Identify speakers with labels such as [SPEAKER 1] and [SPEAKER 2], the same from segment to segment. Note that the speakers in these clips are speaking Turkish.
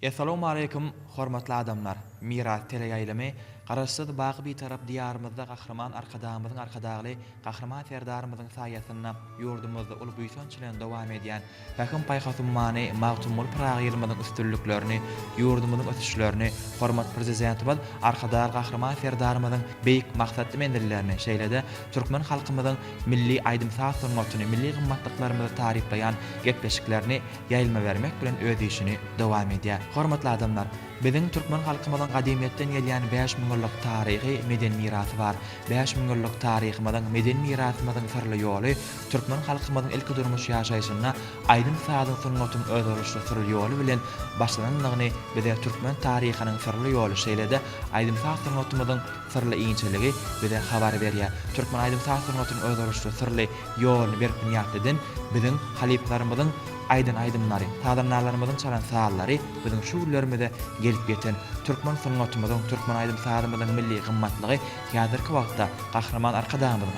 [SPEAKER 1] Assalamu alaykum hormatly adamlar. Miras teleýaýlamy garaşsyz bagy bir tarap diýarymyzda gahrman arkadamyzyň arkadagy gahrman serdarymyzyň saýasyna ýurdumyzda uly büýsen çilen dowam edýän häkim paýhasymany magtumul pragyýlmyň üstünlüklerini, ýurdumyzyň ösüşlerini, hormat prezidentimiz arkadagy gahrman serdarymyzyň beýik maksatly mendillerini şeýlede türkmen halkymyzyň milli aýdymsaz sunmatyny, milli gymmatlyklaryny taryhlaýan gepleşiklerini ýaýylma bermek bilen öz işini dowam edýär. Hormatly adamlar, biziň türkmen halkymyzyň gadymyýetden gelýän 5000 ýyllyk taryhy, medeni mirasy bar. 5000 ýyllyk tarihymyzyň, medeni mirasymyzyň sırly ýoly türkmen halkymyzyň ilki durmuş ýaşaýyşyna aýdym saýdyň sunmatyň özörüşli sırly ýoly bilen başlananlygyny bize türkmen taryhynyň sırly ýoly şeýlede aýdym saýdy sunmatymyzyň sırly iňçiligi bize habar berýär. Türkmen aýdym saýdy sunmatyň özörüşli sırly ýolyny berip ýatdyň biziň haliplalarymyzyň aydın-aydınlary, tadanlarlarymyzyň çalan sallary biziň şu güllerimize gelip geten türkmen sunmatymyzyň, türkmen aýdym saýdymyzyň milli gymmatlygy häzirki wagtda gahrman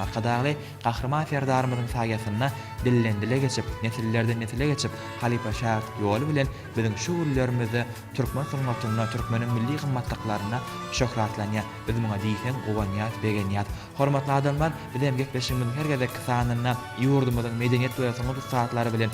[SPEAKER 1] arkadagy gahrman serdarymyzyň saýasyna dillendile geçip, nesillerden nesile geçip halipa şart ýoly bilen biziň şu güllerimize türkmen sunmatyna, türkmeniň milli gymmatlyklaryna şöhratlanýar. Biz muňa diýsen gowanýat, begenýat. Hormatly adamlar, bizim gepleşigimiň her gezek sanyna ýurdumyzyň medeniýet we sanat ustaatlary bilen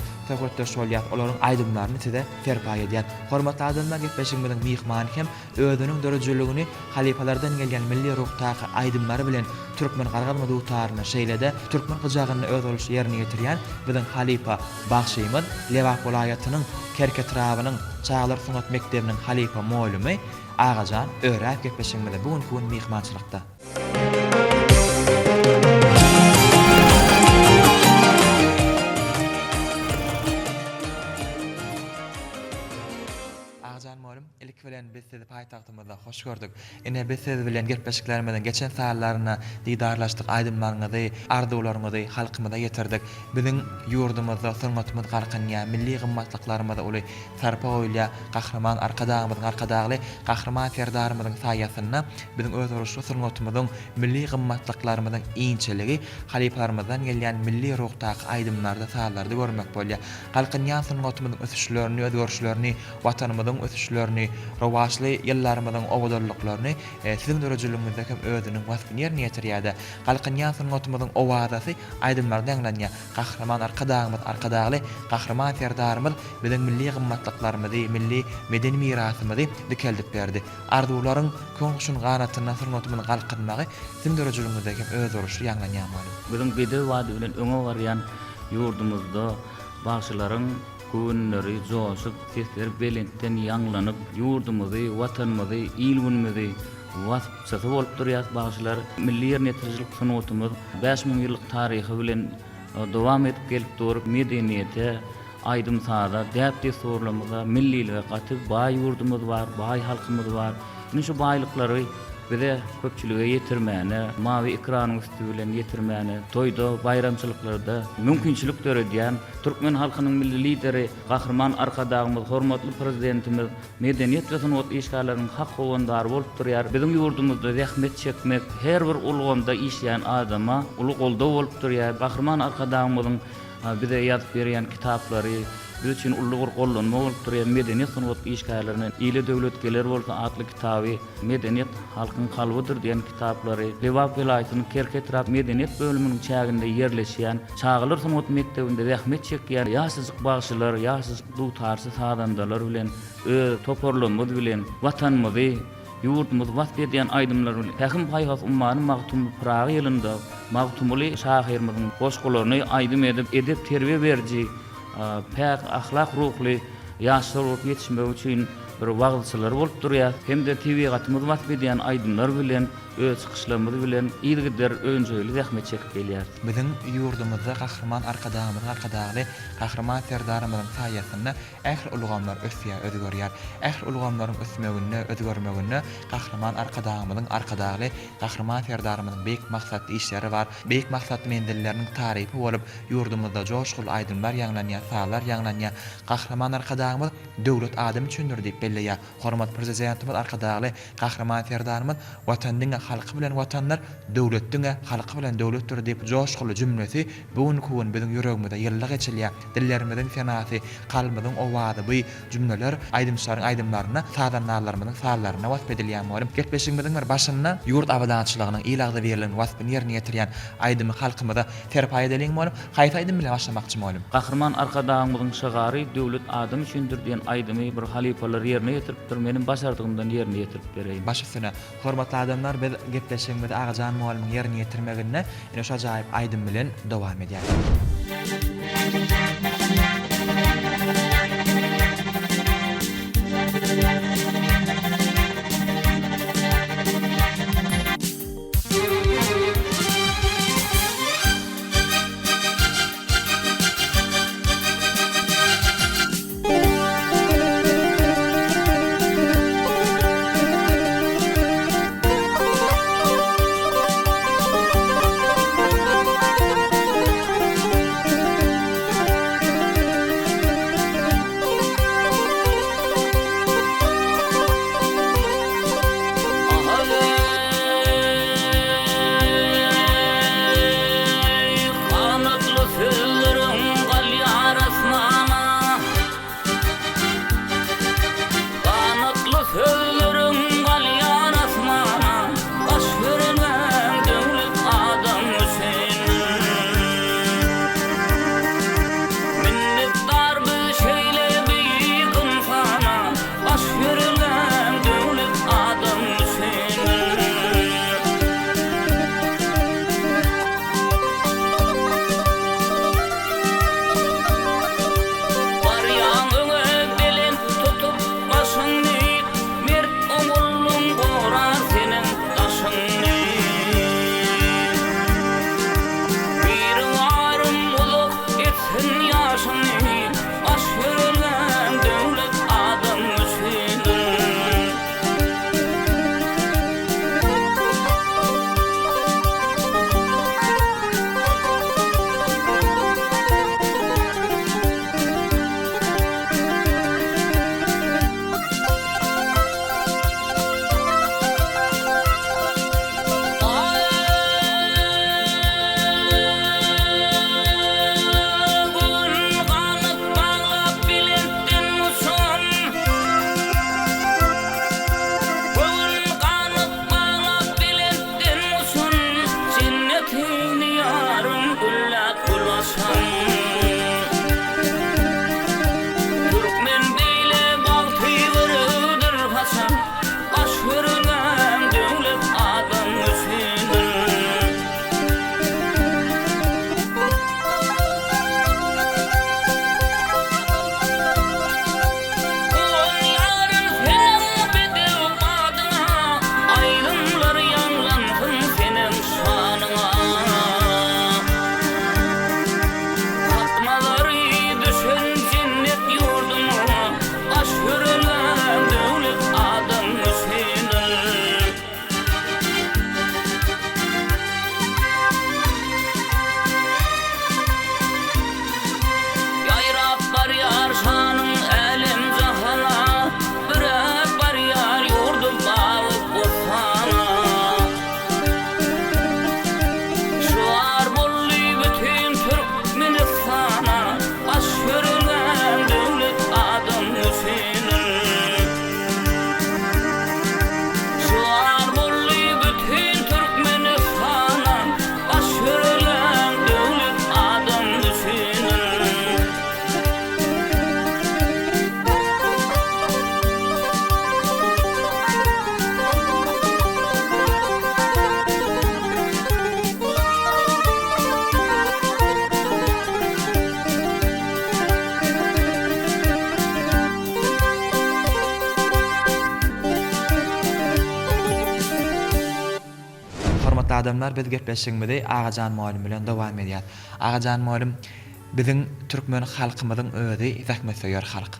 [SPEAKER 1] şolýat olaryň aýdymlaryny size serpaý edýär. Hormatly adamlar, gepleşigimiň mihmany hem özüniň dörejeligini halipalardan gelýän milli ruhtaky aýdymlary bilen türkmen gargalma dutaryna şeýlede türkmen gyjagyny öz oluş ýerine getirýän biziň halipa bagşymyz Lewap welaýatynyň Kerketrawynyň Çağlar Sunat Mektebiniň halipa molumy Agajan öýräp gepleşigimizde bugünkü mihmançylykda. İlk bilen biz sizi paýtagtymyzda hoş gördük. Ine biz siz bilen gepleşiklerimizden geçen saýallaryna diýdarlaşdyk, aýdymlaryňyzy, arzuwlaryňyzy halkymyza ýetirdik. Biziň ýurdumyzda sunmatymyz garkynýa, milli gymmatlyklarymy uly sarpa oýlya, gahrman arkadagy gahrman serdarymyzyň saýasyna biziň öz uruşly sunmatymyzyň, milli gymmatlyklarynyň iňçiligi haliplalarymyzdan gelýän milli ruhtaky aýdymlarda saýallarda görmek bolýar. Galkynýan sunmatymyzyň ösüşlerini, özgörüşlerini, watanymyzyň ösüşlerini, rowaşly ýyllarymyzyň owadarlyklaryny sizin dörejeligimizde hem özüniň wasfyny ýerine ýetirýärdi. Galkynýan sunmatymyzyň owazasy aýdymlarda ýanglanýar. Gahrman arkadagy gahrman serdarymyz biziň milli gymmatlyklarymy, milli medeni mirasymyzy dikeldip berdi. Arzuwlaryň köňüşün ganatyna sunmatymyny galkynmagy sizin dörejeligimizde hem öz uruşly ýanglanýar.
[SPEAKER 2] Biziň bede wady bilen öňe barýan ýurdumyzda bagşylaryň günleri joşup, sesler belentden ýanglanyp, ýurdumyzy, watanymyzy, ilgünimizi wasfçysy bolup durýar bagşylar. Milli ýernetirjilik sunatymyz 5000 ýyllyk taryhy bilen dowam edip gelip durup, medeniýete, aýdymsaza, däpli sorlamyza, millilige gaty baý ýurdumyz bar, baý halkymyz bar. Ine şu baýlyklary bize köpçülüge ýetirmäne, mawy ekranyň üstü bilen ýetirmäne, toýda, bayramçylyklarda mümkinçilik döredýän türkmen halkynyň milli lideri, gahrman arkadagymyz, hormatly prezidentimiz medeniýet we sanat işgalarynyň hak howandary bolup durýar. Biziň ýurdumyzda zähmet çekmek, her bir ulgamda işleýän adama uly goldaw bolup durýar. Gahrman arkadagymyzyň bize ýazyp berýän kitaplary biz üçin ullugur gollanma bolup durýan medeniýet sanat işgalarynyň ýyly döwletgeler bolsa atly kitaby, medeniýet halkyň kalbydyr diýen kitaplary, Lewap welaýatynyň Kerketrap medeniýet bölüminiň çäginde ýerleşýän Çağlar Sunat Mektebinde zähmet çekýän ýaşsyzlyk bagşylar, ýaşsyzlyk dutarsy sadandalar bilen toparlanmaz bilen watanymyzy, ýurdumyzy wasf edýän aýdymlar bilen häkim paýhas ummanyň magtumly pragy ýylynda magtumly şahyrmyzyň goşgularyny aýdym edip terbiýe berji, pek ahlak ruhly ýaşlar bolup ýetişmek üçin bir wagtçylar bolup durýar. Hem de tebigatymyz wasf edýän aýdymlar bilen öz çykyşlarymyz bilen ýygyder öňjeli zähmet çekip gelýär.
[SPEAKER 1] Biziň ýurdumyzda gahrman arkadagy gahrman serdarymyzyň saýasyna ähli ulgamlar ösýär, özgörýär. Ähli ulgamlaryň ösmeginde, özgörmeginde gahrman arkadagy gahrman serdarymyzyň beýik maksatly işleri bar. Beýik maksatly mendilleriniň taryhy bolup ýurdumyzda joşgul aýdymlar ýanglanýar, saýlar ýanglanýar. Gahrman arkadagymyz döwlet adam üçindir diýip gelýär. Hormat prezidentimiz arkadaşly Kahraman Serdarymyz watandyň halky bilen watanlar, döwletdiň halky bilen döwletdir diýip joşguly jümlesi bugün biziň ýüregimizde ýyllyk geçilýär. Dillerimizin senasy, kalbymyzyň owazy bu jümleler aýdymçylaryň aýdymlaryna, sadanlarlarymyzyň sallaryna wasp edilýär bolýar. Geçmişimiziň bir başynda ýurt abadançylygynyň ilagda berilen waspyny ýerine ýetirýän aýdymy halkymyza terpay edelim bolýar. Haýsy aýdym bilen başlamakçy bolýar.
[SPEAKER 2] Kahraman arkadaşymyzyň şagary döwlet adam üçindir diýen aýdymy bir halipalar ýerine ýetiripdir. Menim başardygymdan ýerine ýetirip bereýin.
[SPEAKER 1] Başysyna hormatly adamlar, biz gepleşigimiz Agajan muallimyň ýerine ýetirmegine ene şu ajaýyp aýdym bilen dowam edýär. Adamlar biz gepleşigimizde Agajan muallim bilen dowam edýär. Agajan muallim biziň türkmen halkymyzyň özi zähmet söýär halk.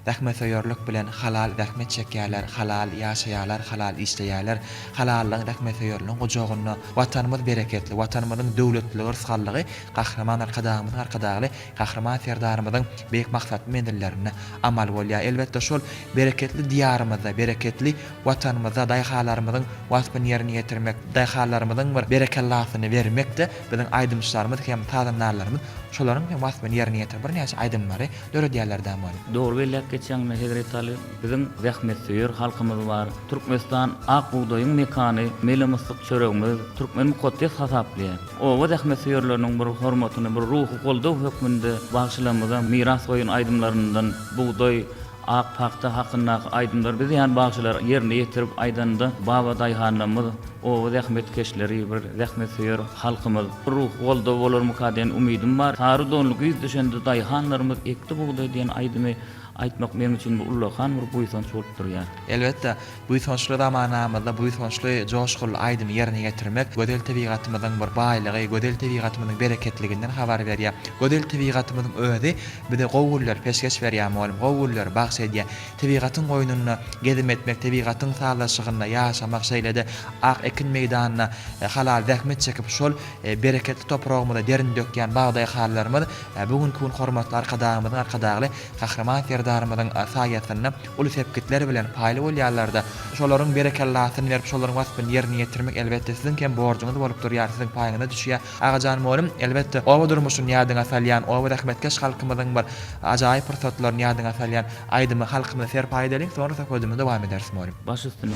[SPEAKER 1] dähme söýürlük bilen halal dähme çekýärler, halal ýaşaýarlar, halal işleýärler, halallyň dähme söýürlüğiniň gojagyna watanymyz bereketli, watanymyzyň döwletligi, ysgallygy, gahrman arkadagymyzyň arkadagy, gahrman serdarymyzyň beýik maksat mendirlerine amal bolýar. Elbetde şol bereketli diýarymyzda, bereketli watanymyzda daýhalarymyzyň wasbyny ýerine ýetirmek, daýhalarymyzyň bir berekellasyny vermek de biziň aýdymçylarymyz hem tadanlarlarymyz şolaryň hem wasbyny ýerine ýetirip bir näçe aýdymlary döredýärlerden bolup.
[SPEAKER 2] Doğru belli geçen Hazret Ali bizim zahmet söýür halkymyz var. Türkmenistan ak buğdaýyň mekany, melemyslyk çöregimiz Türkmen mukaddes hasaplaýar. O zahmet söýürleriniň bir hormatyny, bir ruhy goldaw hökmünde bagşylamyza miras goýun aýdymlaryndan buğdaý ak pakta hakkında aydınlar biz yani bağışlar yerine yetirip aydında baba dayhanımız o zahmet keşleri bir zahmet söýür halkymyz ruh golda bolar mukaden umidim var. Tarı donluk yüz düşende dayhanlarımız ekti buğday diyen aydymy aýtmak men üçin ullahan bir buýsanç bolup durýar.
[SPEAKER 1] Elbetde buýsançly zamanamyzda buýsançly joşgul aýdymy ýerine getirmek gödel tebigatymyzyň bir baýlygy, gödel tebigatymyzyň bereketliginden habar berýär. Gödel tebigatymyzyň özi bize gowullar peşkeş berýär bolum. Gowullar bagş edýär. Tebigatyň goýunyna gezip etmek, tebigatyň saglaşygyna ýaşamak şeýlede ak ekin meýdanyna halal zähmet çekip şol bereketli topragymyza derin dökýän bagdaý hallarymyz bugünkü hormatly arkadaşlarymyzyň arkadaşly gahrman darymyzyň saýatyny uly sepkitler bilen paýly bolýarlarda şolaryň berekellasyny berip şolaryň wasbyny ýerine ýetirmek elbetde siziň hem borjuňyz bolup durýar, siziň paýyňyza düşýär. Agajan bolum elbetde owa durmuşyny ýadyňa salýan, owa rahmetkeş halkymyzyň bir ajaýyp pursatlaryny ýadyňa salýan aýdymy halkymyza ser paýdalyk sonra söýdümi dowam edersiň bolum.
[SPEAKER 2] Baş üstüne.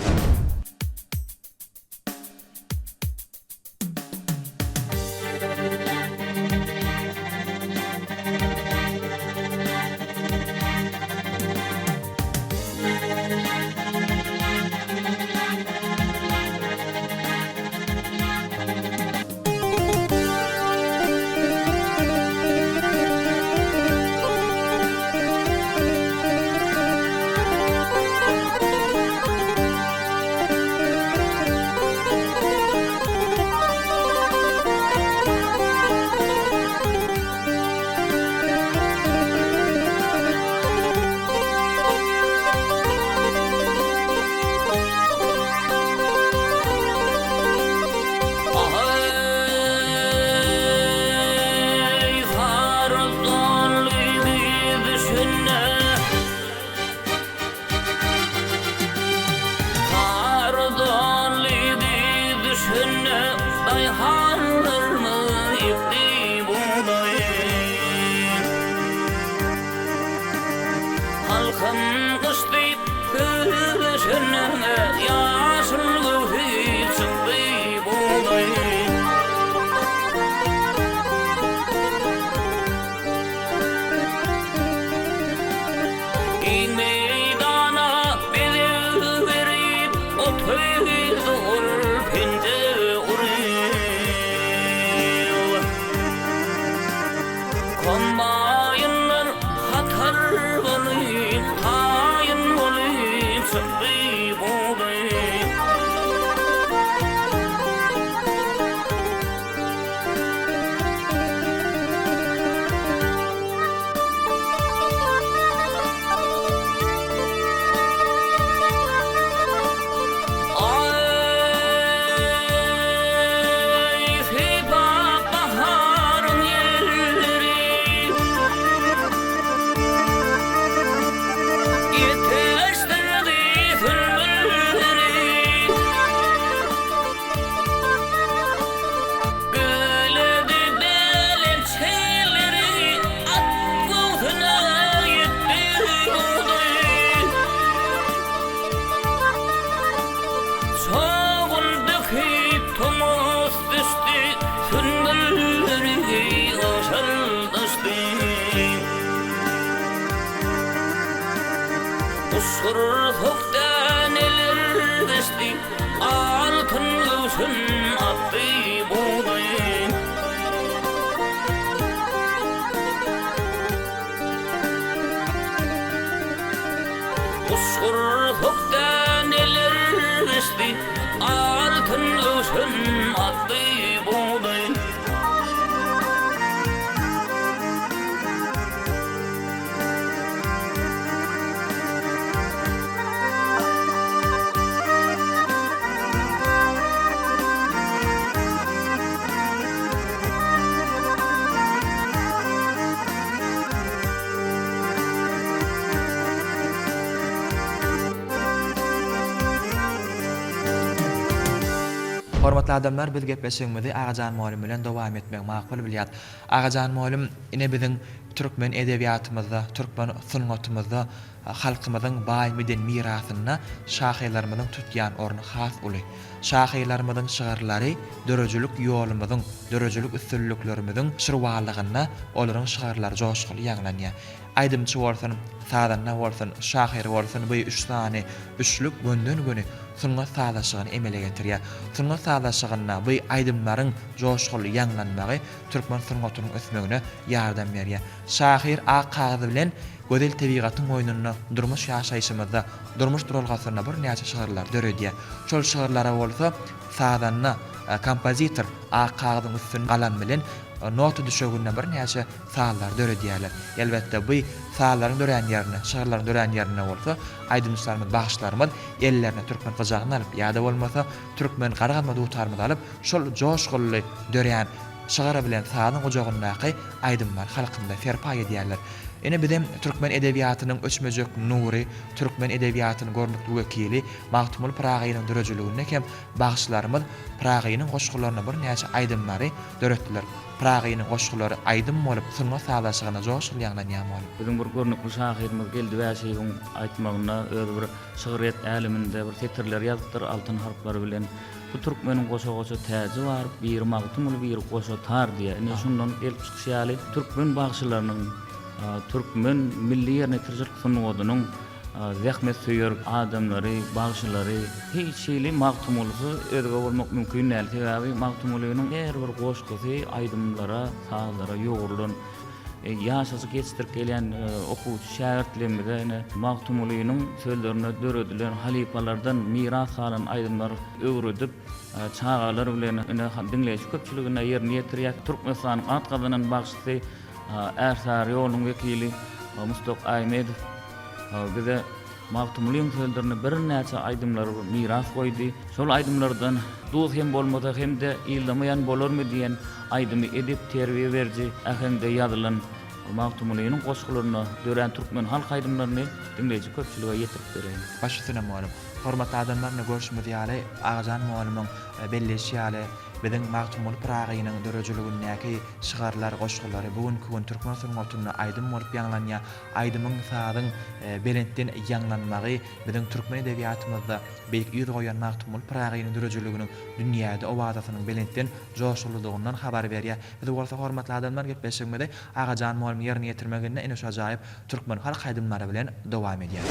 [SPEAKER 1] Hormatly adamlar, biz gepleşigimizi Agajan Molim bilen dowam etmek makul bilýär. Agajan Molim ine biziň türkmen edebiyatymyzda, türkmen sungatymyzda halkymyzyň baý meden mirasyna şahylarymyzyň tutýan orny has uly. Şahylarymyzyň şygarlary dörejülük ýolumyzyň, dörejülük üstünlüklerimiziň şyrwalygyna olaryň şygarlary joşguly ýanglanýar. Aýdymçy bolsun, sadanna bolsun, şahyr bolsun, bu üç tane üçlük gönden göni sungat sadaşygyny emele getirýär. Sungat sadaşygyna bu aýdymlaryň joşguly ýanglanmagy türkmen sungatynyň ösmegine ýardam berýär. Şahyr akazy bilen gödel tebigatyň oýnuny durmuş ýaşaýşymyzda, durmuş durulgasyna bir näçe şygarlar döredýär. Şol şygarlara bolsa sadanna kompozitor akazyň üstün galam bilen notu düşegünne bir näçe salar döredýärler. Elbetde bu salaryň dören ýerine, şygarlaryň dören ýerine bolsa, aýdymçylarymyz, bagçylarymyz ellerine türkmen gyjagyny alyp, ýa-da bolmasa türkmen garagatma dutarmyzy alyp, şol joşguly dören şygara bilen sanyň gyjagyndaky aýdymlar halkynda ferpa edýärler. Ene bizim türkmen edebiyatynyň öçmejek nury, türkmen edebiyatynyň görnükli wekili Magtumul Pragynyň dörejüligine hem bagçylarymyz Pragynyň goşgularyna bir näçe aýdymlary döretdiler. Pragynyň goşgulary aýdym bolup sunma sadaşygyna joşguly ýanglanýar.
[SPEAKER 2] Bizim bir görnükli şahyrymyz geldi we şeýiň aýtmagyna özi bir şygyryat äliminde bir tetirler ýazypdyr altyn harflary bilen. Bu türkmeniň goşa-goşa täze bar, bir Magtumul bir goşa tar diýe. Ene şundan elip çykýaly türkmen bagçylarynyň Türkmen milli ýerine kirjek sunuwadynyň zähmet söýer adamlary, bagçylary hiç şeýle Magtumulysy özge bolmak mümkin näl. Sebäbi Magtumulynyň her bir goşgusy aýdymlara, salara ýogurlan ýaşasy geçtirip gelen okuwçy şähertlerimize ene Magtumulynyň sözlerine döredilen halipalardan miras alan aýdymlar öwredip çağalar bilen ene dinleýiş köpçüligine ýerine ýetirýär. Türkmenistanyň atgazynyň bagçysy Ersar ýolunyň wekili Mustaq Aýmedow bize Magtumulyň sözlerini bir näçe aýdymlar miras goýdy. Şol aýdymlardan dost hem bolmasa hem de ýyldamaýan bolarmy diýen aýdymy edip terbiýe berji ähende ýazylan Magtumulynyň goşgularyna dören türkmen halk aýdymlaryny dinleýici köpçülige ýetirip berýär.
[SPEAKER 1] Başysyna molim. Hormatly adamlar, görüşmedi ýaly Agajan Molimyň belleşi ýaly biziň Magtumul Pragynyň dörejüligindäki şygarlar, goşgulary bugünkü gün türkmen sungatyna aýdym bolup ýanglanýar. Aýdymyň sadyň belentden ýanglanmagy biziň türkmen edebiyatymyzda beýik ýür goýan Magtumul Pragynyň dörejüliginiň dünýäde owadasynyň belentden joşgulydygyndan habar berýär. Biz bolsa hormatly adamlar gepleşigimizde Agajan Molim ýerine ýetirmeginde ene şu ajaýyp türkmen halk aýdymlary bilen dowam edýär.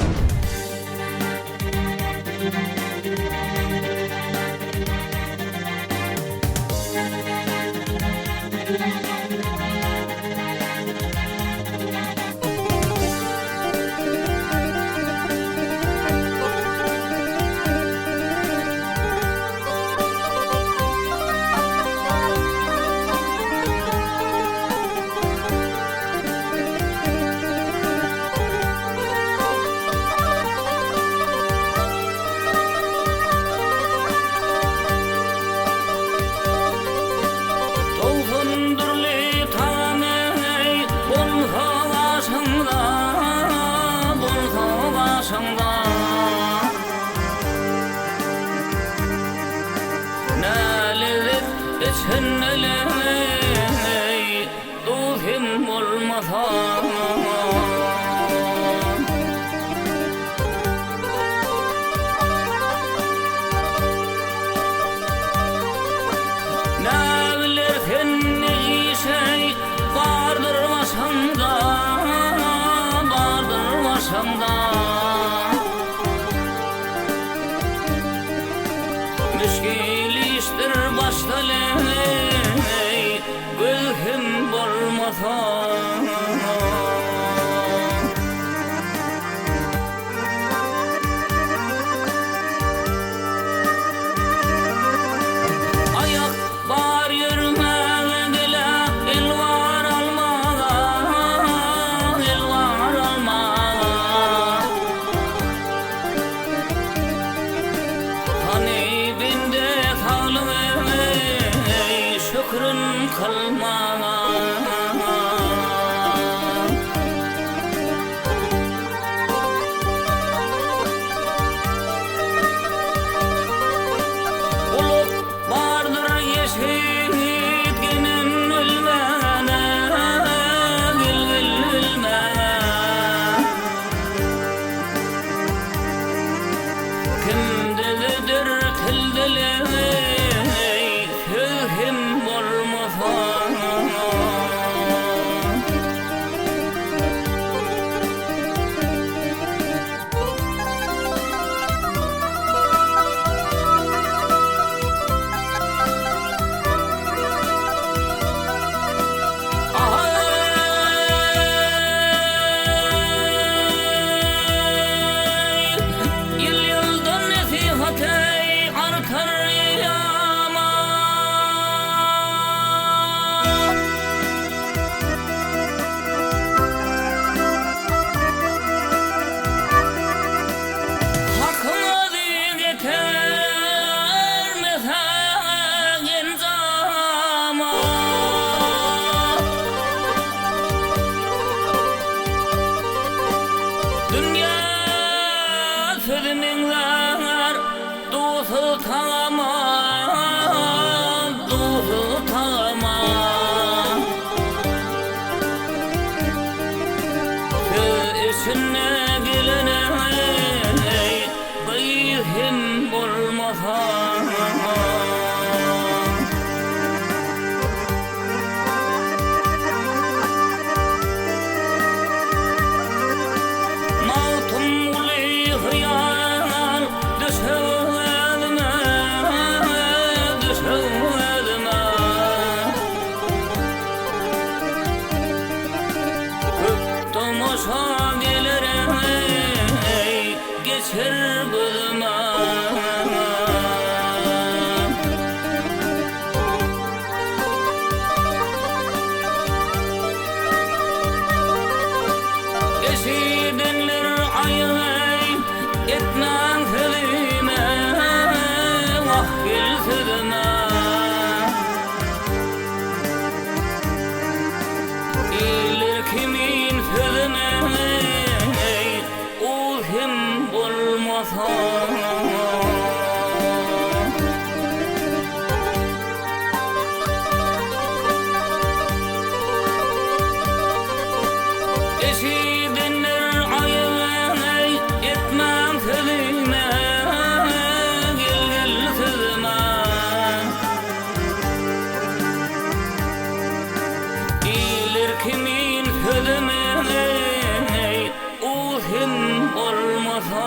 [SPEAKER 2] Aylar duzu tamam, duzu tamam. Üstüne gelene beyhim olmasa. Geçer bulma. Eşidenler ayay etmem filime vahil sırma. İlir kimin filime kim olmasa. Eşidenler ayay etmem filime gel sızma. İlir kimin filime kim olmasa.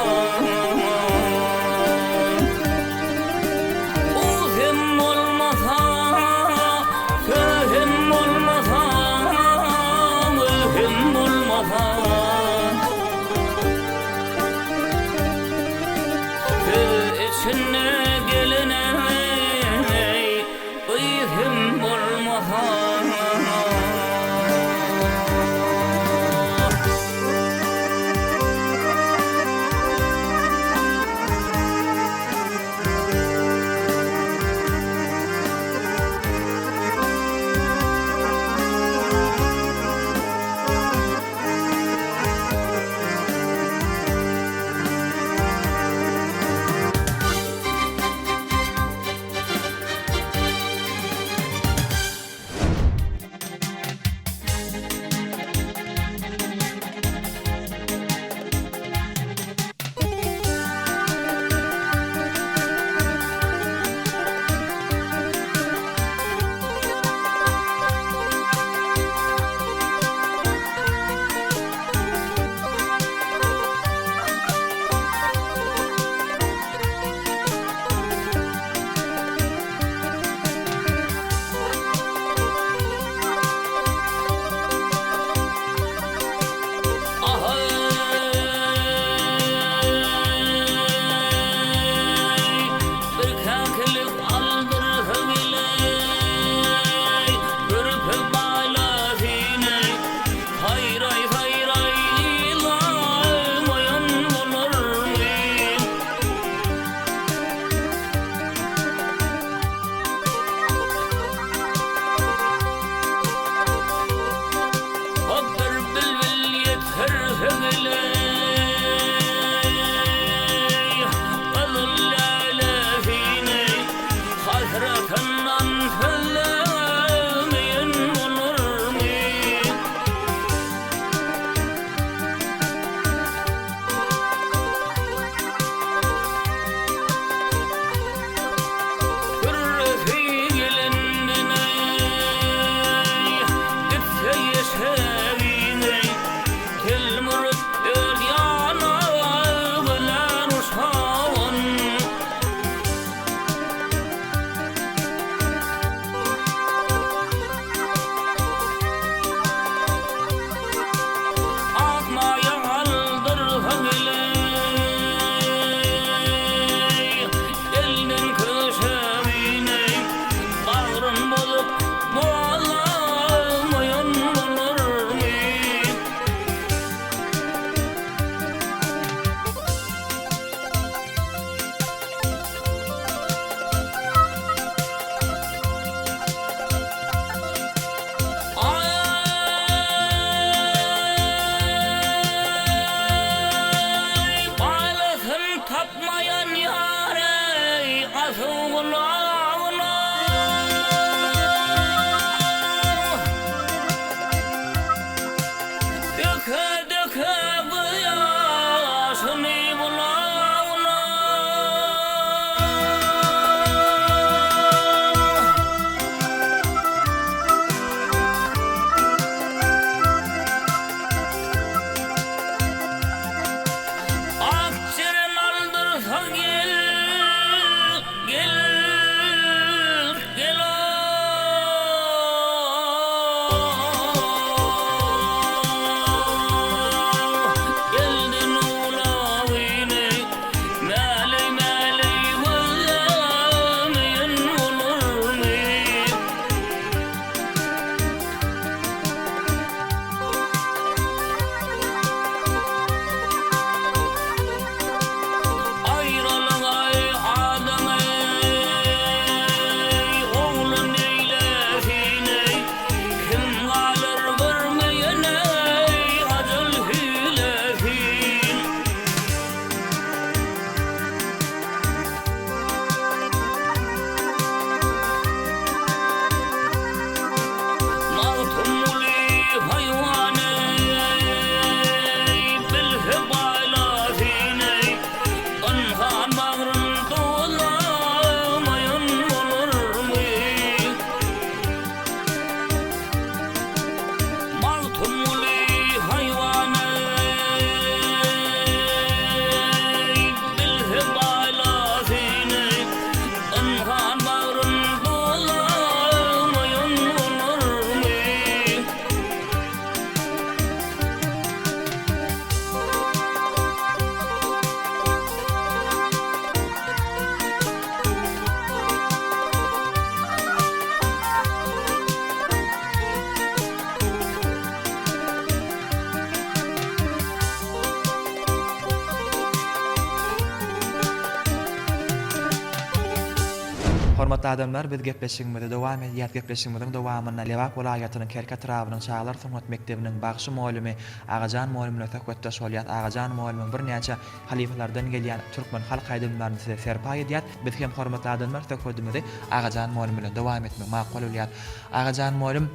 [SPEAKER 1] Hormatly adamlar, biz gepleşigimizi dowam edýär. Gepleşigimiziň dowamyna Lewak welaýatynyň Kerkat Trabynyň Şahlar Sunat Mekdebiniň bagşy muallimi Agajan muallimle söhbetdeş bolýar. Agajan muallim bir näçe halifalardan gelýän türkmen halk aýdymlaryny size serpa edýär. Biz hem hormatly adamlar söhbetimizi Agajan muallim bilen dowam etmek makul bolýar. Agajan muallim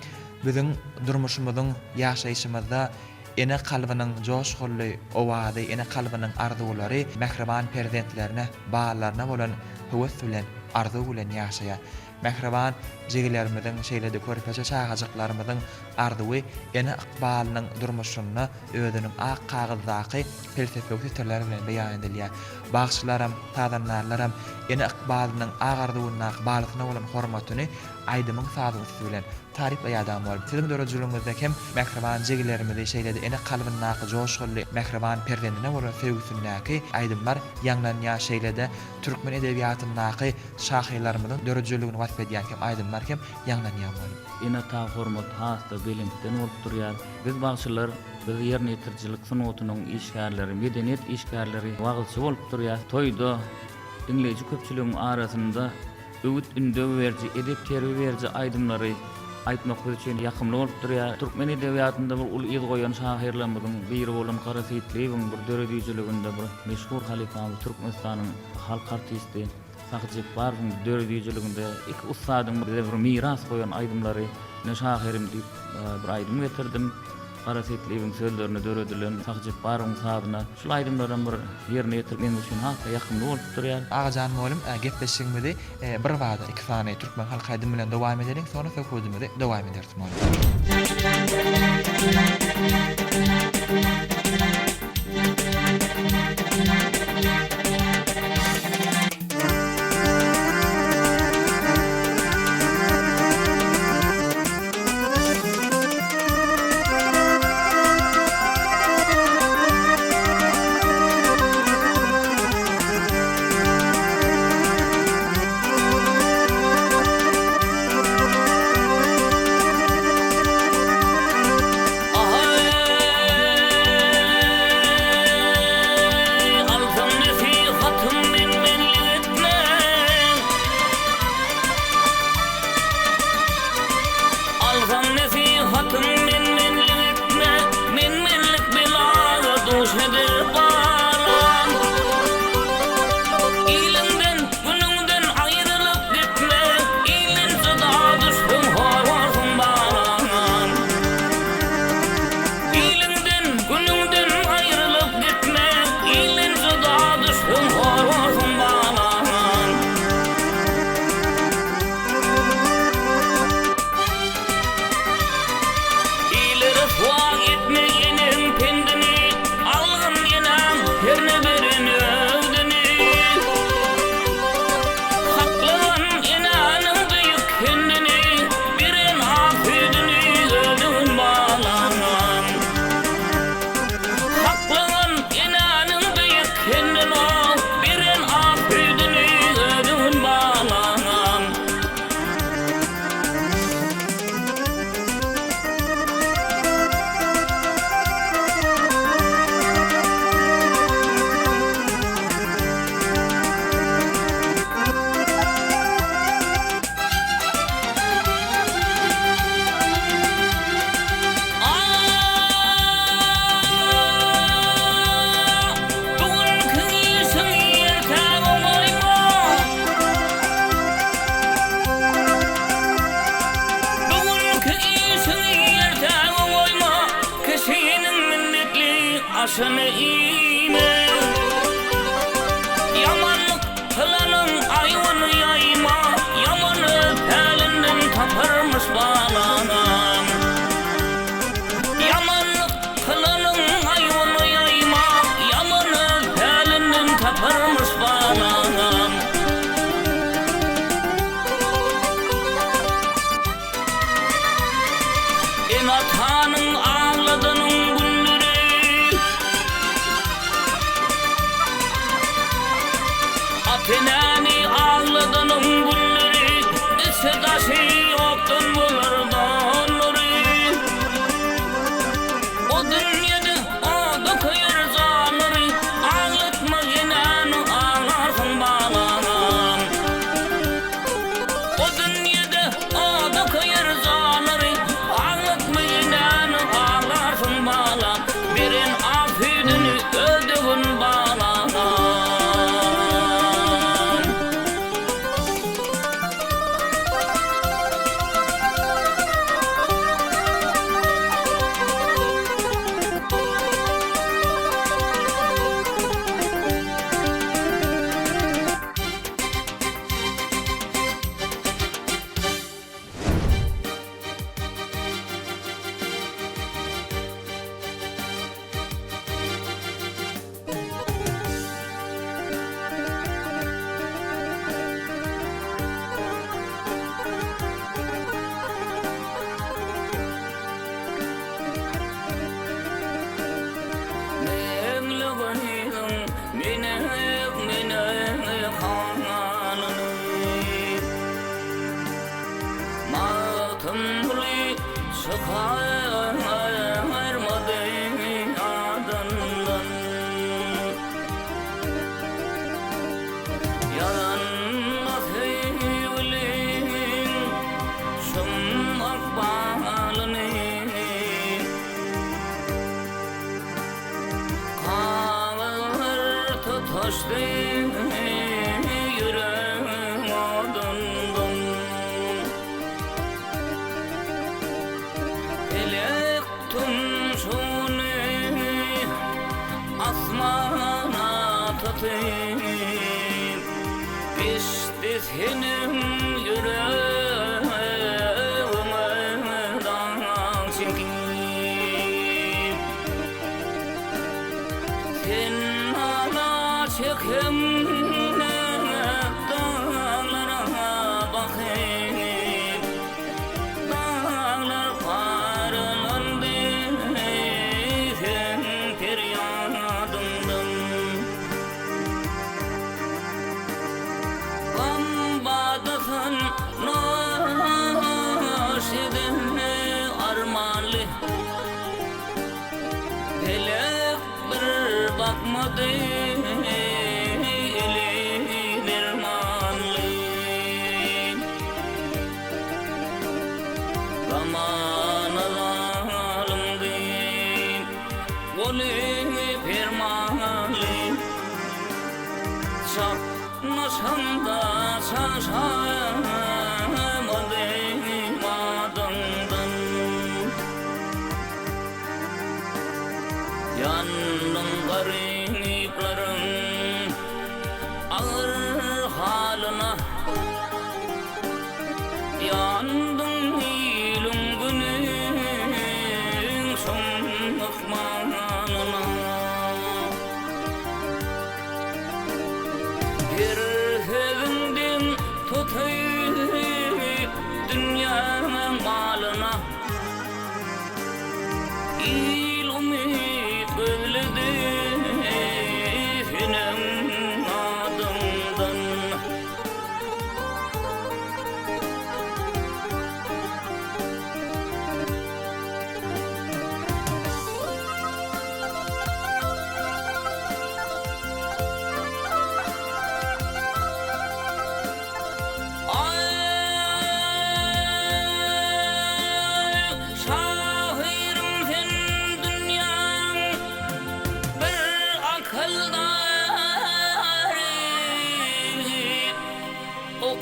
[SPEAKER 1] biziň durmuşymyzyň, ýaşaýyşymyzda ene kalbynyň joşgully owady, ene kalbynyň arzulary mehriban perzentlerine, balalarına bolan höwes bilen, arzu bilen ýaşaýar. Mehriban jegilerimiziň şeýlede körpeçe çağajyklarymyzyň arzuwy ene ykbalynyň durmuşyny özüniň ak kagyldaky felsefik ýetirler bilen beýan edilýär. Bagşylaram, tadanlarlaram ene ykbalynyň ak arzuwyna, ykbalyna bolan hormatyny aýdymyň sazygy bilen tarif aýdam bolup, sizin dörejülüňizde hem mehriban jegilerimizi şeýlede ene kalbynyň joşgully mehriban perzendine bolan sevgisindäki aýdymlar ýanglanýan şeýlede türkmen edebiýatynyň şahylarymyň dörejülügini wasp edýän hem aýdymlar hem ýanglanýan bolup.
[SPEAKER 2] Ina ta hormat hasta bilimden bolup durýar. Biz bagşylar biz ýerni ýetirjilik sunutynyň işgärleri, medeniýet işgärleri wagtçy bolup durýar. Toýda dinleýiji köpçüligiň arasynda öwüt ünde berji, edep terbi berji aýdymlary aýtmak üçin ýakymly bolup durýar. Türkmen edebiýatynda bir ul ýyl goýan şahyrlarymyň biri bolan Kara Seyitliýewiň bir döredýüjiliginde bir meşhur halifamy Türkmenistanyň halk artisti Sahyjyk Baryň döredýüjiliginde iki ustadyň bir miras goýan aýdymlary şahyrim diýip bir aýdym getirdim. Kara Seyitliýewiň sözlerini döredilen Sahyjyk Baryň sadyna şol aýdymlardan bir ýerine ýetirmek üçin hakda ýakymly bolup durýar.
[SPEAKER 1] Agajan muallim gepleşigimizi bir wada iki sany türkmen halk aýdym bilen dowam edelim, sonra söhbetimizi dowam ederiz muallim.
[SPEAKER 3] aşını iğne yamanlık kılanın ayvını yayma yamanı elinden taparmış bağlanan yamanlık kılanın ayvını yayma yamanı elinden taparmış bağlanan inatanın ağladığının Yerin afidini ödüğün bağlanan. Senin yüreğime dağ çekip sen ana çekimle dağlara bakıp dağlar paralandı sen feryadımdan. Bambadasan naşidine armanlı Felek bir bakmadı eli dermanlı. Zamana zalımdı golü fermanlı. Çarpmaşanda şaşamadım adımdan. Yandım gariplerin ağır haline. Yandım ilum günün son ıkmanına. Bir hevinden tutayım dünyanın malına. İl umut özledi senin adımdan.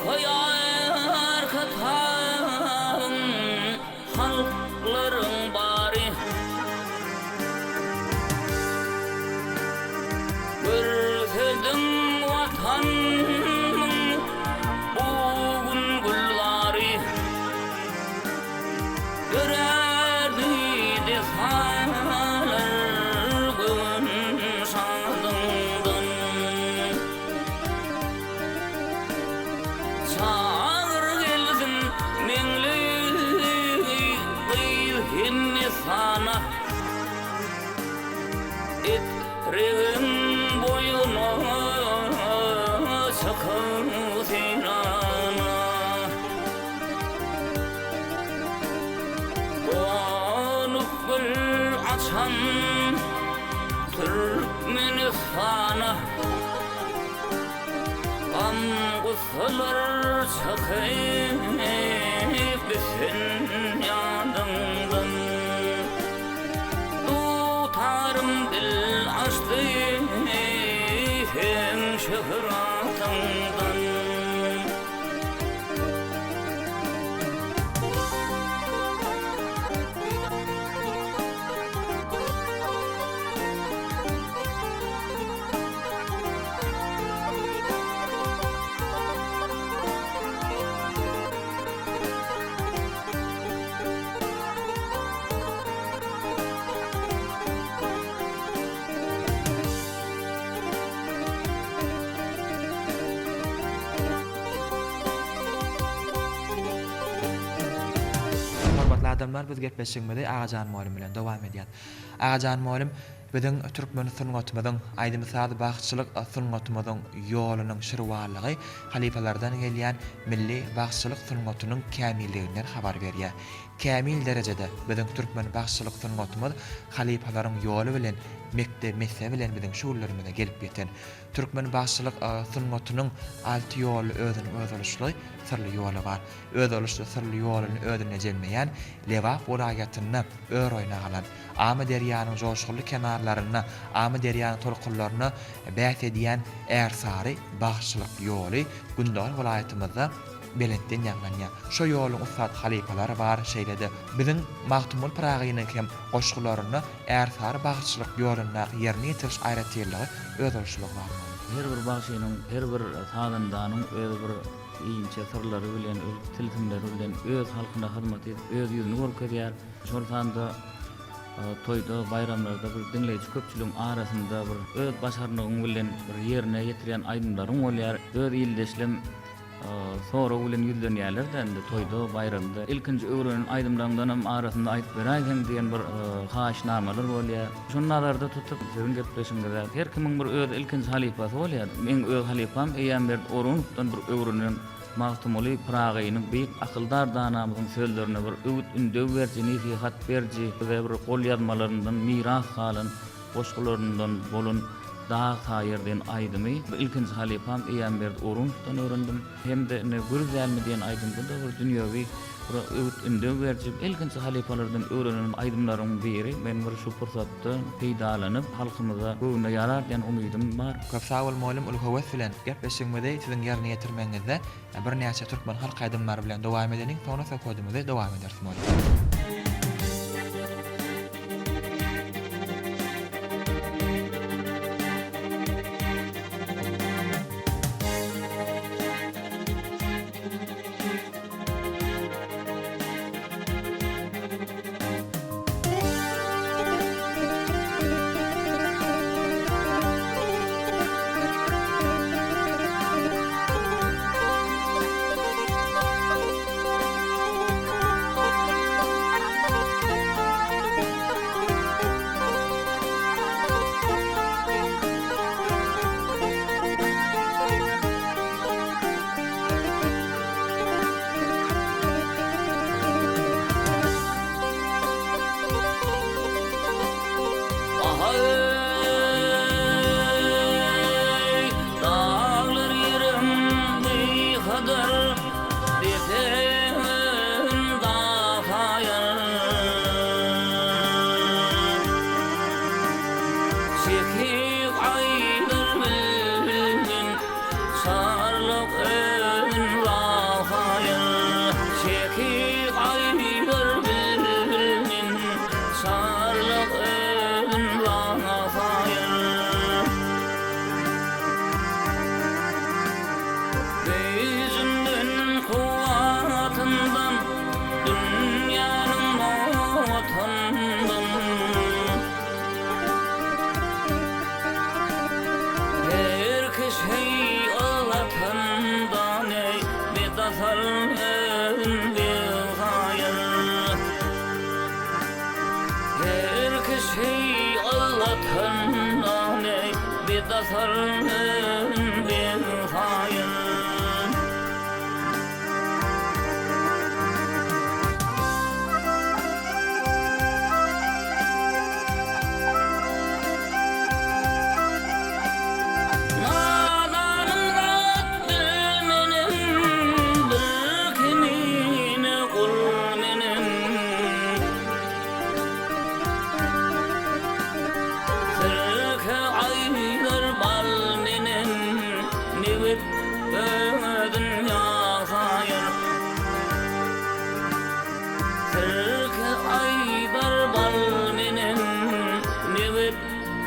[SPEAKER 3] Koyar katam halkların bari. Görsedim vatanımın buğun gülleri. Görerdi de sağlar gün şadımdan. Çağır gelsin menli kıyhinni sana. Etregin boyuna sakın sinana. Doğanıp gül açan Türkmenistan'a. Amguslar çakayıp bitsin yanımdan. Tutar yarım dil açtı hem şöhratından.
[SPEAKER 1] Hormatly adamlar, biz gepleşigimizde Agajan Molim bilen dowam edýär. Agajan Molim biziň türkmen sungatymyzyň, aýdymysaly bagçylyk sungatymyzyň ýolunyň şirwalygy, halifalardan gelýän milli bagçylyk sungatynyň kämilliginden habar berýär. Kämil derejede biziň türkmen bagçylyk sungatymyz halifalaryň ýolu bilen, mekdep bilen biziň şuurlarymyza gelip ýeten. Türkmen bagçylyk sungatynyň alty ýoly özüni özülüşli sirli ýoly bar. Özülüşli sirli ýolyny özüne jelmeýän lewap welaýatyny ör oýnagalan, Ama derýanyň joşgully kenarlaryna, Ama derýanyň tolkunlaryna bäs edýän ersary bagçylyk ýoly Gündal welaýatymyzda belentden ýanlanýar. Şo ýoluň ustat halifalary bar şeýlede. Biziň Magtumul Pragyny hem goşgularyny ersary bagçylyk ýolyna ýerine ýetiriş aýratyrlygy özülüşli bar.
[SPEAKER 2] Her bir bagçynyň, her bir sadandanyň öz bir iýinçe sırlary bilen, öz tilsimleri bilen öz halkyna hyzmat edip, öz ýüzüni görkezýär. Şoňsanda toyda, bayramlarda bir dinleýiçi köpçüligiň arasynda bir öz başarnylygy bilen bir ýerine ýetirýän aýdymlaryň bolýar. Öz ýyldaşlym sonra bilen ýüzlenýärler-de endi toyda, bayramda ilkinji öwreniň aýdymlaryndan arasynda aýdyp berýän diýen bir haşnamalar bolýar. Şonlarda tutup sizin gepleşiňizde her kimiň bir öz ilkinji halifasy bolýar. Men öz halifam Eýanbert Orunowdan bir öwreniň Magtumul Pragynyň beýik akyldar danamyzyň sözlerine bir öwüt ündöw berji, nasihat berji, bir gol ýazmalaryndan miras galan, goşgularyndan bolun dağ taýyrdan aýdymy ilkinji halifam Eýanbert Orunowdan öwrendim. Hem-de ne güzelmi diýen aýdymda da bir dünýäwi bir öwüt ündöw berji ilkinji halifalardan öwrenenim aýdymlaryň biri. Men bir şu pursatda peýdalanyp halkymyza göwüne ýarar diýen umydym bar.
[SPEAKER 1] Köp sag bol molim, ul howes bilen gepleşigimizde siziň ýerine ýetirmeňizde bir näçe türkmen halk aýdymlary bilen dowam edenin, soňra söhbetimize dowam edersiz molim.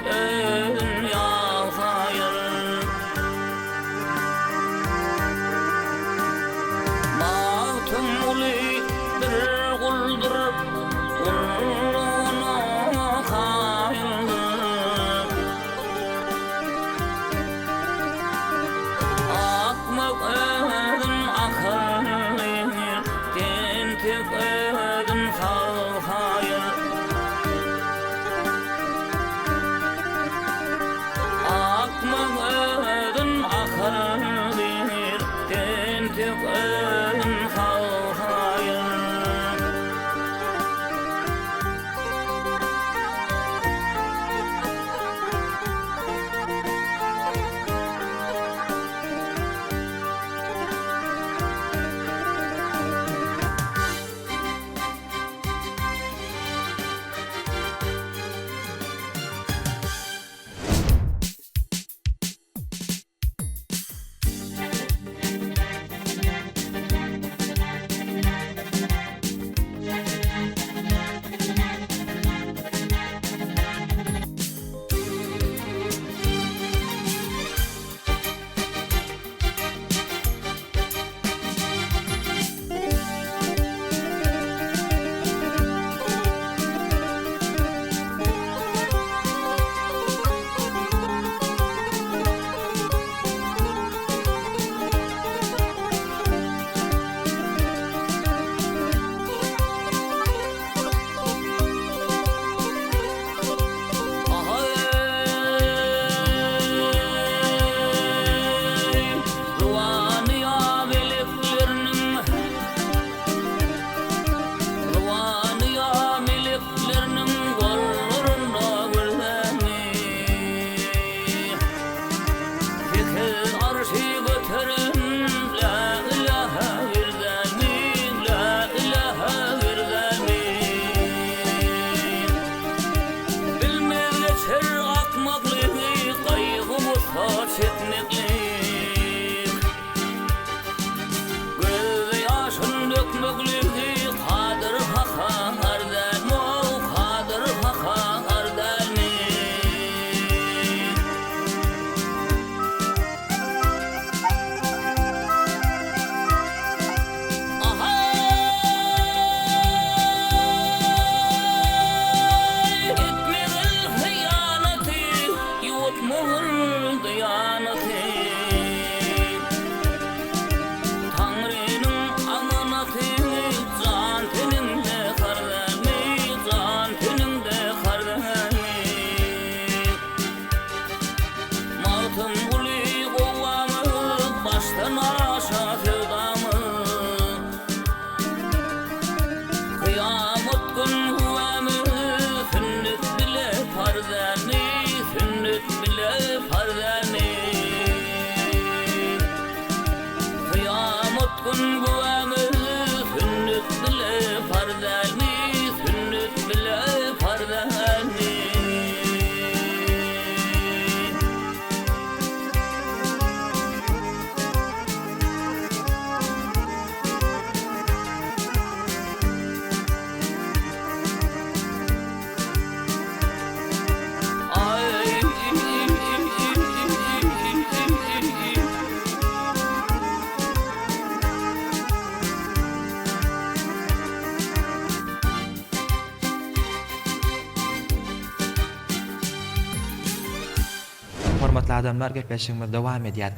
[SPEAKER 3] ödün yağayır. Baktım uli bir guldurup ulluğuna kayıldı. Akmak ödün akıllir, tentik ödün salhayır. Akmak ödün akıllir, tentik ödün salhayır.
[SPEAKER 1] Hormatly adamlar, gepleşigimiz dowam edýär.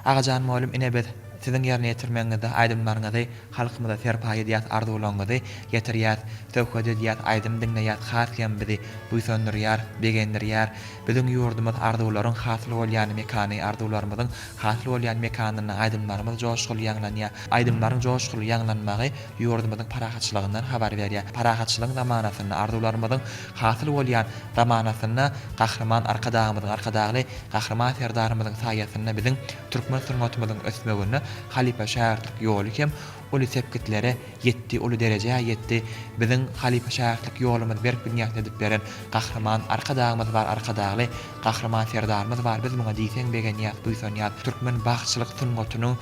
[SPEAKER 1] Agajan molum ine biz sizin yerine getirmeňizde aýdymlaryňyzy halkymyza serpaý edýär, arzuwlaňyzy getirýär, tövked edýär, aýdym diňleýär, haskem bizi buýsandyrýar, begendirýär. Biziň ýurdumyz arzuwlaryň hasyl bolýan mekany, arzuwlarymyzyň hasyl bolýan mekanyny aýdymlarymyz joşgul ýanglanýar. Aýdymlaryň joşgul ýanglanmagy ýurdumyzyň parahatçylygyndan habar berýär. Parahatçylygyň zamanasyny, arzuwlarymyzyň hasyl bolýan zamanasyny gahrman arkadagy gahrman serdarymyzyň saýasyny biziň türkmen sürmatymyzyň ösmegini Halipa şäherlik ýoly hem ulu sepkitlere yetti, ulu derejeye yetti. Bizim halife şäherlik ýolumyz berip bilýän edip beren gahrman arkadagymyz bar, arkadagy gahrman serdarymyz bar. Biz muňa diýseň begenýär, duýsanýar. Türkmen bagçylyk sungatynyň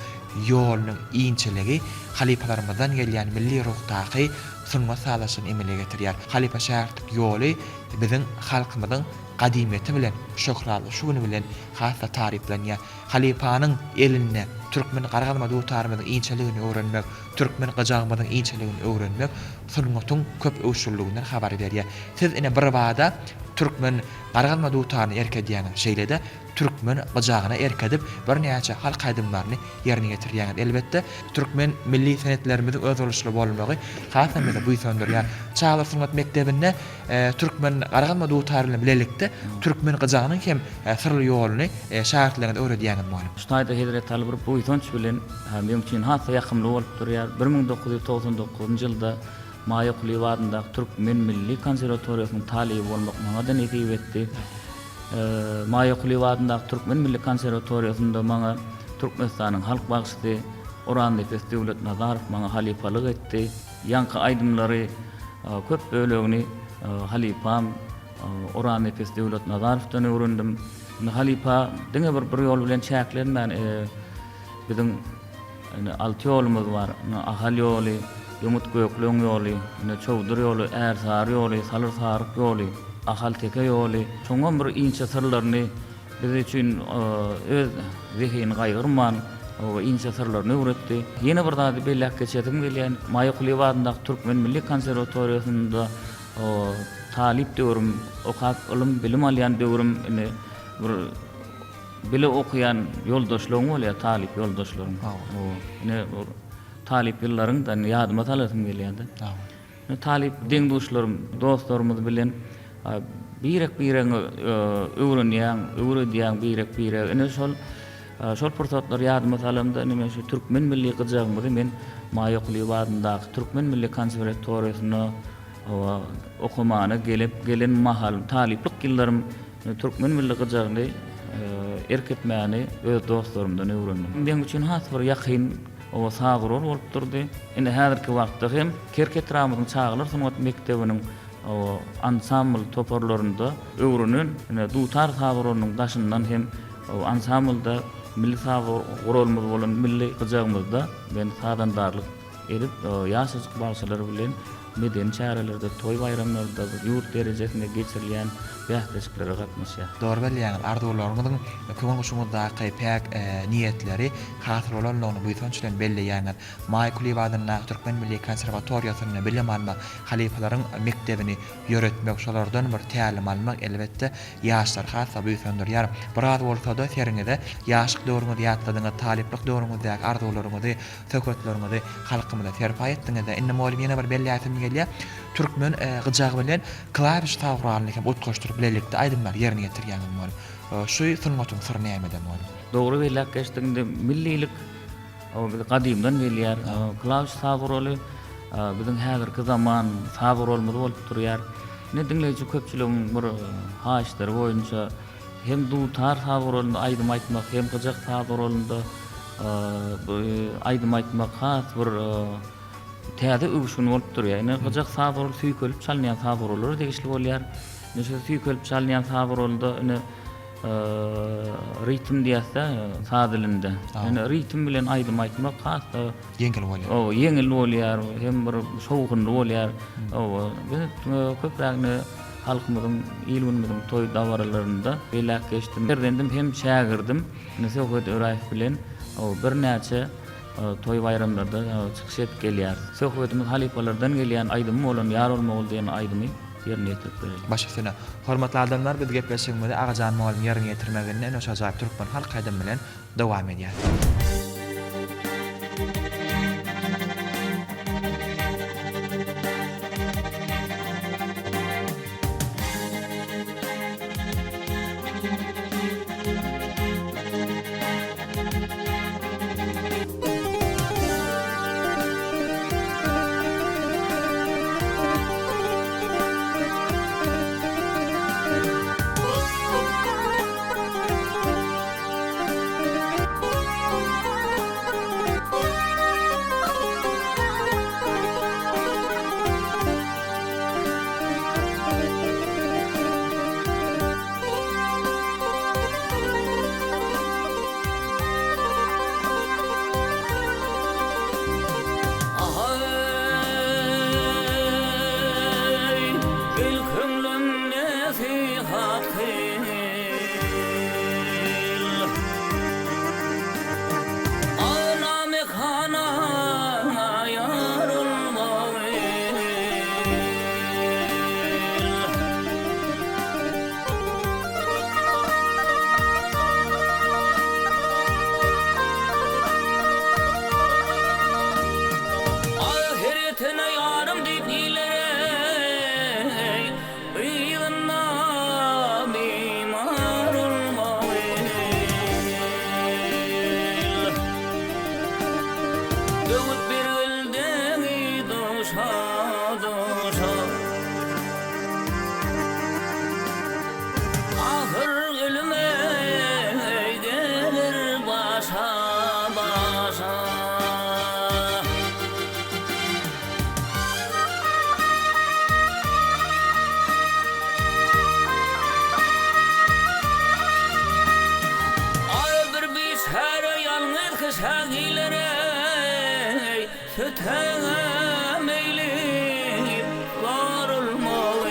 [SPEAKER 1] ýolunyň iňçiligi halipalarymyzdan gelýän milli ruhdaky sunma salaşyny emele getirýär. Halife şäherlik ýoly bizim halkymyzyň gadymiyeti bilen, şöhraty şuny bilen hassa tariflenýär. Halipanyň eline türkmen gargalma dutarmyň iňçeligini öwrenmek, türkmen gajagmyň iňçeligini öwrenmek sunmatyň köp öwşürlüginden habar berýär. Siz ine bir wada türkmen gargalma dutarny erkedýän şeýlede türkmen gajagyna erkedip bir näçe halk aýdymlaryny ýerine getirýän. Elbetde türkmen milli senetlerimiziň öz boluşly bolmagy hasamyda bu söndürýär. Çağlar sunmat mektebinde türkmen gargalma dutarly bilelikde türkmen gajagynyň hem sırly ýoluny şahartlarynda öwredýän bolýar.
[SPEAKER 2] Ştaýda Hedret Albur bu ýetünç bilen hem için hassa ýakymly bolup durýar. 1999-njy ýylda Maýa Kuly wadynda Türkmen Milli Konserwatoriýasynyň talibi bolmak maňa da näsip etdi. Maýa Kuly wadynda Türkmen Milli Konserwatoriýasynda maňa Türkmenistanyň halk bagşysy Orhan Nefes Döwlet Nazarow maňa halipalyk etdi. Ýanky aýdymlary köp bölegini halipam Orhan Nefes Döwlet Nazarowdan öwrendim. Halipa diňe bir ýol bilen çäklenmän biziň alty ýolumuz bar. Ahal ýoly, Ýumut Gökleň ýoly, Çowdur ýoly, Ärsar ýoly, Salyrsarık ýoly, Ahal Teke ýoly. Şoňa bir inçe sırlaryny biz üçin öz zihini gaýgyrman o inçe sırlaryny öwretdi. Ýene bir zady belläp geçedim gelýän Maýa Kuly wadynda Türkmen Milli Konserwatoriýasynda talip döwrüm, okap ulum bilim alýan döwrüm bir bile okuyan yoldaşlarım bolýar, talip yoldaşlarım. Talip ýyllaryňdan ýadyma salasym gelýärdi. Talip deňdoşlarym, dostlarymyz bilen birek öwrenýän birek. Şol pursatlar ýadyma salamda nime şu Türkmen milli gyjagymyzy men Maýa Kuly wadyndaky Türkmen Milli Konserwatoriýasyna okumana gelen mahal taliplik ýyllarym Türkmen milli gyjagyny erketmäni öz dostlarymdan öwrendim. Benim üçin has bir ýakyn o sagyrol bolup durdy. Indi häzirki wagtda hem Kerketramyň çağlar sunmat mektebiniň o ansambl toparlarynda öwrenen dutar sagyronyň daşyndan hem o ansamblda milli sagyrolmuz bolan milli gyjagymyzda ben sadandarlyk edip ýaşaşyk barşalary bilen meden çärelerde, toy bayramlarında ýurt derejesinde geçirilýän bähdeşiklere gatnaşýar.
[SPEAKER 1] Dogry bilýän arzuwlarymyzyň köňül guşumyzdaky pek niýetleri hasy bolanlygyny bu ýetünçlen belleýänler. Maýa Kuly wadynda Türkmen Milli Konserwatoriýasyny bilim almak, halipalaryň mektebini ýöretmek, şolardan bir tälim almak elbetde ýaşlar hasy bu söndürýär. Biraz bolsa da seriňizde ýaşlyk döwrüňizi ýatladyňyz, taliplik döwrüňizde arzuwlaryňyzy, söhbetlerinizi halkymyza terpa etdiňizde indi molim ýene bir belläýätim gelýär. Türkmen gyjagy bilen klawiş tawranyny hem utgaşdyryp bilelikde aýdymlar ýerine getirýän bolar. Şu sunmatyň syry nämeden bolar?
[SPEAKER 2] Dogry belläp geçdiňde millilik o gadymdan gelýär. Klawiş tawrany biziň häzirki zaman tawrolmaz bolup durýar. Ne diňleýiji köpçüligiň bir haýşlary boýunça hem dutar tawrolunda aýdym aýtmak, hem gyjak tawrolunda aýdym aýtmak has bir täze öwüşün bolup durýar. Ene gyjak tawrol süýkelip çalynýan tawrollar degişli bolýar. Näşe süýkelip çalynýan tawrolda ene ritm diýäse sadylynda. Ene ritm bilen aýdym aýtmak has
[SPEAKER 1] Ýeňil bolýar.
[SPEAKER 2] O ýeňil bolýar, hem bir şowgunly bolýar. O köprägini halkymyzyň, ilmimizin toy dawarlarynda belläp geçdim. Berdendim hem şägirdim. Näse öwret öraýyp bilen o bir näçe toy bayramlarda çykyş edip gelýär. Söhbetimiz halipalardan gelýän aýdym bolan ýar bolma bol diýen aýdymy ýerine ýetirip berýär.
[SPEAKER 1] Başysyna hormatly adamlar biz gepleşigimizde agajan malumy ýerine ýetirmeginde näçe ajaýyp türkmen halk aýdym bilen dowam edýär.
[SPEAKER 3] sagilere süte meylip varılmalı.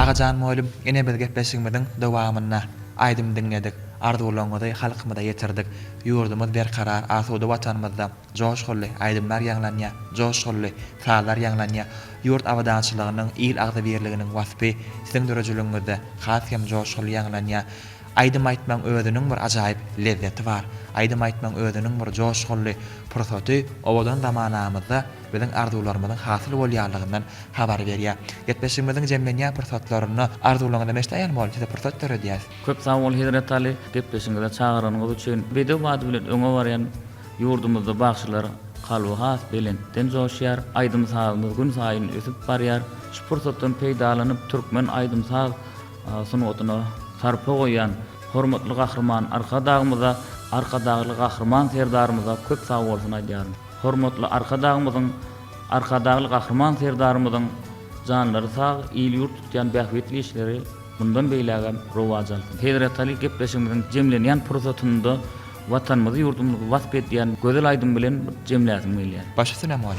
[SPEAKER 1] Agacan moýlum ene bir gepleşigimiň dowamyna aýdym diňledik. Arzuwlaňyzy halkymyza ýetirdik. Ýurdumyz berkarar, asuda watanymyzda joşgully aýdymlar ýanglanýa, joşgully salar ýanglanýa. Ýurt awadançylygynyň il agdy berliginiň wasfy siziň dörejiliginiňizde has hem joşgully ýanglanýa. Aýdym aýtmaň özüniň bir ajaýyp lezzeti bar. Aýdym aýtmaň özüniň bir joşgully pursaty owadan zamanamyzda biziň arzuwlarymyzyň hasyl bolýanlygyndan habar berýär. Getbeşigimiziň jemlenýän pursatlaryny arzuwlaryňyzdan eşdäýän bolup size pursat berýär.
[SPEAKER 2] Köp sağ ol Hidret Ali, getbeşiňizde çağıranyňyz üçin. Bede wagt bilen öňe barýan ýurdumyzda bagşylar kalwy has belentden joşýar, aýdym sağymyz gün saýyn ösüp barýar. Şu pursatdan peýdalanyp türkmen aýdym sağ sunuwatyna sarpa goýan hormatly gahrman arkadagymyza, arkadagly gahrman serdarymyza köp sağ bolsun aýdýarym. Hormatly arkadagymyzyň, arkadagly gahrman serdarymyzyň janlary sağ, il ýurt tutýan bähwetli işleri bundan beýlägem rowaj alsyn. Hidret Ali gepleşigimiň jemlenýän pursatynda watanymyzy, ýurdumyzy wasp etýän gözel aýdym bilen jemläsim gelýär.
[SPEAKER 1] Başa synam ol.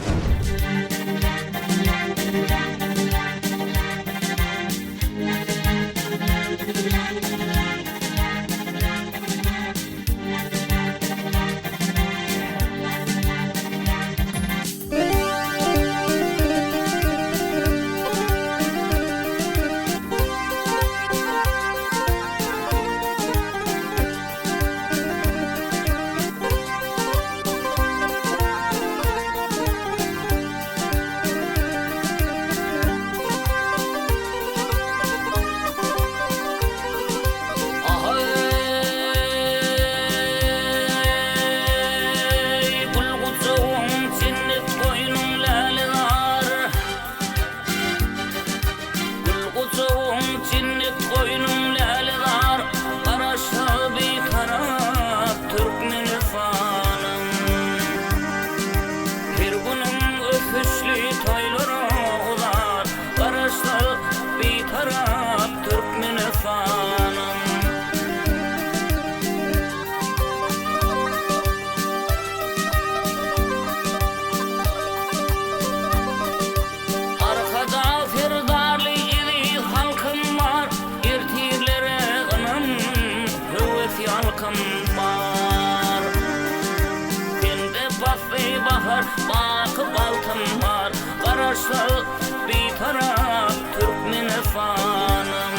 [SPEAKER 3] bahar bakıp altın var. Qararsa bir taraf Türkmenistanım.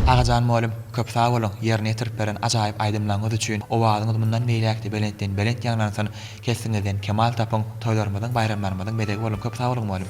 [SPEAKER 1] Agajan molum köp sağ bolun ýerine ýetirip beren ajaýyp aýdymlaryňyz üçin owazyňyz mundan meýlekdi belentden belent ýagnansyn kesinizden kemal tapyň toýlarymyzyň bayramlarymyzyň bedegi bolun köp sağ bolun molum.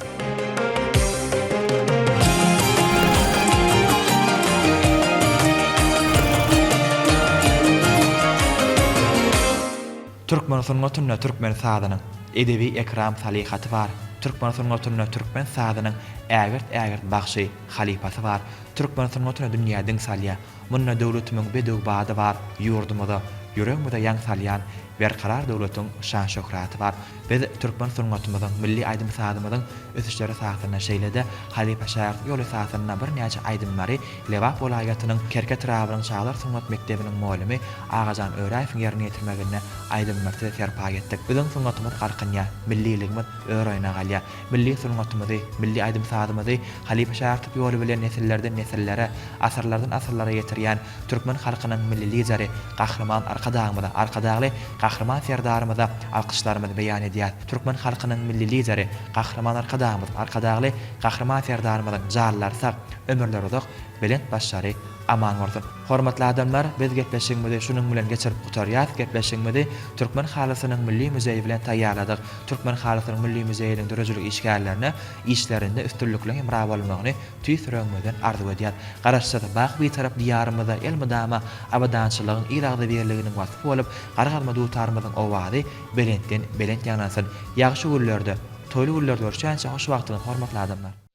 [SPEAKER 1] Türkmen sunnatyna türkmen sadynyň edebi ekram salihaty bar. Türkmen sunnatyna türkmen sadynyň ägirt bagşy halifasy bar. Türkmen sunnatyna dünýäden salya. Munna döwletimiň bedeg bady bar. Ýurdumyzda, ýüregimizde ýaň salyan berkarar döwletiň şan şöhraty bar. Biz türkmen sunnatymyzyň milli aýdym sadymyzyň ösüşleri sahatyna şeýlede halifa şäher ýol esasyna bir näçe aýdymlary Lewap welaýatynyň Kerke Trabynyň Şaglar Sunnat Mektebiniň muallimi Agajan Öraýewiň ýerine ýetirmegine aýdymlary serpa etdik. Biziň sunnatymyz garkynýa, milliligimiz öýrüne galýa. Milli sunnatymyzy, milli aýdym sadymyzy halifa şäher ýoly bilen nesillerden nesillere, asyrlardan asyrlara ýetirýän türkmen halkynyň milli lideri, gahrman arkadagly gahrman serdarymyza alkyşlarymyzy beýan edýär. Türkmen halkynyň milli lideri, gahrman arkadagly gahrman serdarymyzyň jarlary sag, ömürleri uzak, belent başary aman bolsun. Hormatly adamlar, biz gepleşigimizi şunun bilen geçirip gutarýas. Gepleşigimizi Türkmen halysynyň milli muzeyi bilen taýýarladyk. Türkmen halysynyň milli muzeyining dörejilik işgärlerini, işlerinde üstünlükle imra bolmagyny tüý süregimizden arzu edýär. Garaşsa bak bir tarap diýarymyzda elmydama abadançylygyň ýyragda berliginiň wasyp bolup, gargalma dutarmyzyň owazy belentden belent ýagnansyn. Ýagşy günlerde, toýly günlerde görüşýänçe hoş wagtyny hormatly adamlar.